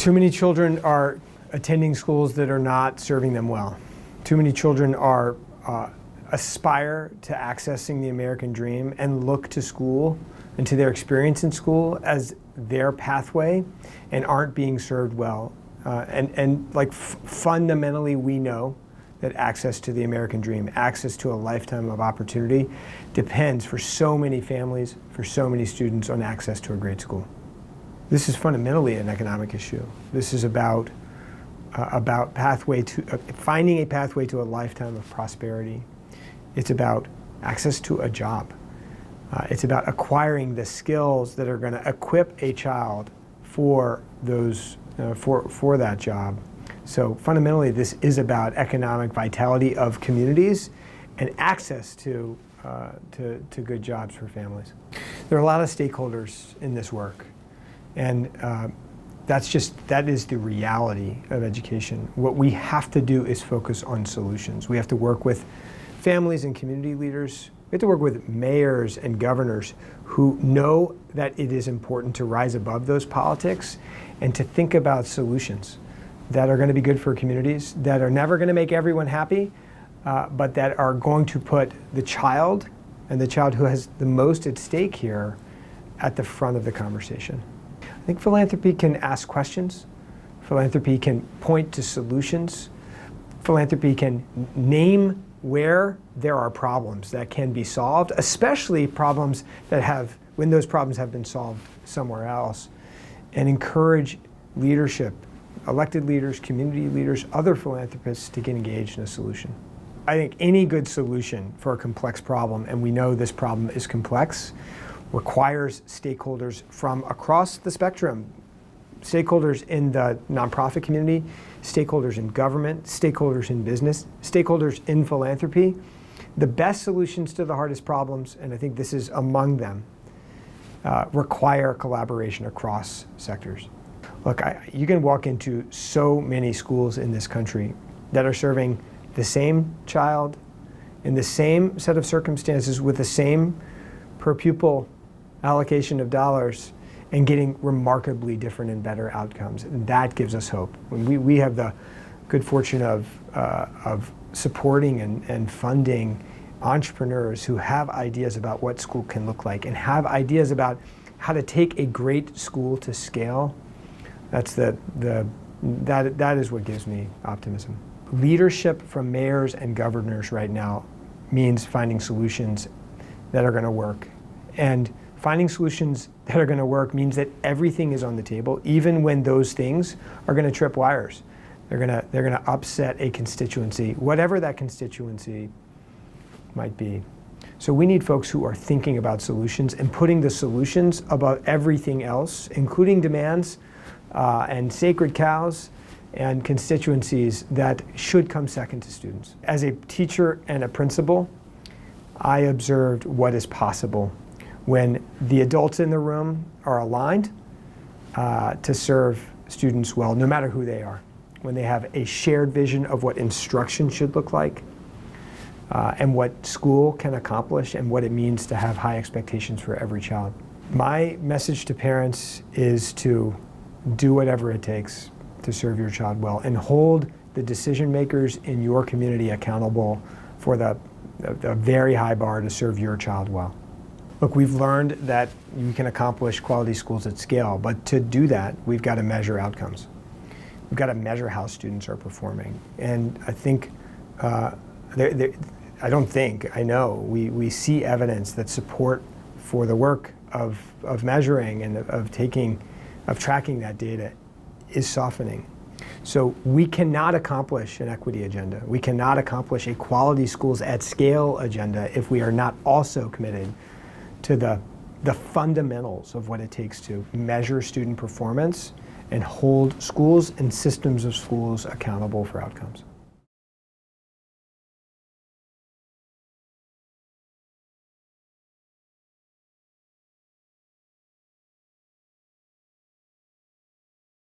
Too many children are attending schools that are not serving them well. Too many children are aspire to accessing the American dream and look to school and to their experience in school as their pathway and aren't being served well. Fundamentally, we know that access to the American dream, access to a lifetime of opportunity, depends for so many families, for so many students, on access to a great school. This is fundamentally an economic issue. This is about finding a pathway to a lifetime of prosperity. It's about access to a job. It's about acquiring the skills that are going to equip a child for those for that job. So fundamentally, this is about economic vitality of communities and access to good jobs for families. There are a lot of stakeholders in this work, and that is the reality of education. What we have to do is focus on solutions. We have to work with families and community leaders. We have to work with mayors and governors who know that it is important to rise above those politics and to think about solutions that are going to be good for communities, that are never going to make everyone happy, but that are going to put the child, and the child who has the most at stake here, at the front of the conversation. I think philanthropy can ask questions. Philanthropy can point to solutions. Philanthropy can name where there are problems that can be solved, especially problems when those problems have been solved somewhere else, and encourage leadership, elected leaders, community leaders, other philanthropists to get engaged in a solution. I think any good solution for a complex problem, and we know this problem is complex, requires stakeholders from across the spectrum. Stakeholders in the nonprofit community, stakeholders in government, stakeholders in business, stakeholders in philanthropy. The best solutions to the hardest problems, and I think this is among them, require collaboration across sectors. Look, you can walk into so many schools in this country that are serving the same child in the same set of circumstances with the same per pupil allocation of dollars and getting remarkably different and better outcomes. And that gives us hope. When we have the good fortune of supporting and funding entrepreneurs who have ideas about what school can look like and have ideas about how to take a great school to scale. That is what gives me optimism. Leadership from mayors and governors right now means finding solutions that are going to work. And finding solutions that are going to work means that everything is on the table, even when those things are going to trip wires. They're going to upset a constituency, whatever that constituency might be. So we need folks who are thinking about solutions and putting the solutions above everything else, including demands and sacred cows and constituencies that should come second to students. As a teacher and a principal, I observed what is possible when the adults in the room are aligned to serve students well, no matter who they are. When they have a shared vision of what instruction should look like and what school can accomplish and what it means to have high expectations for every child. My message to parents is to do whatever it takes to serve your child well and hold the decision makers in your community accountable for the very high bar to serve your child well. Look, we've learned that you can accomplish quality schools at scale, but to do that, we've got to measure outcomes. We've got to measure how students are performing. And I think, I know, we see evidence that support for the work of measuring and of tracking that data is softening. So we cannot accomplish an equity agenda. We cannot accomplish a quality schools at scale agenda if we are not also committed to the fundamentals of what it takes to measure student performance and hold schools and systems of schools accountable for outcomes.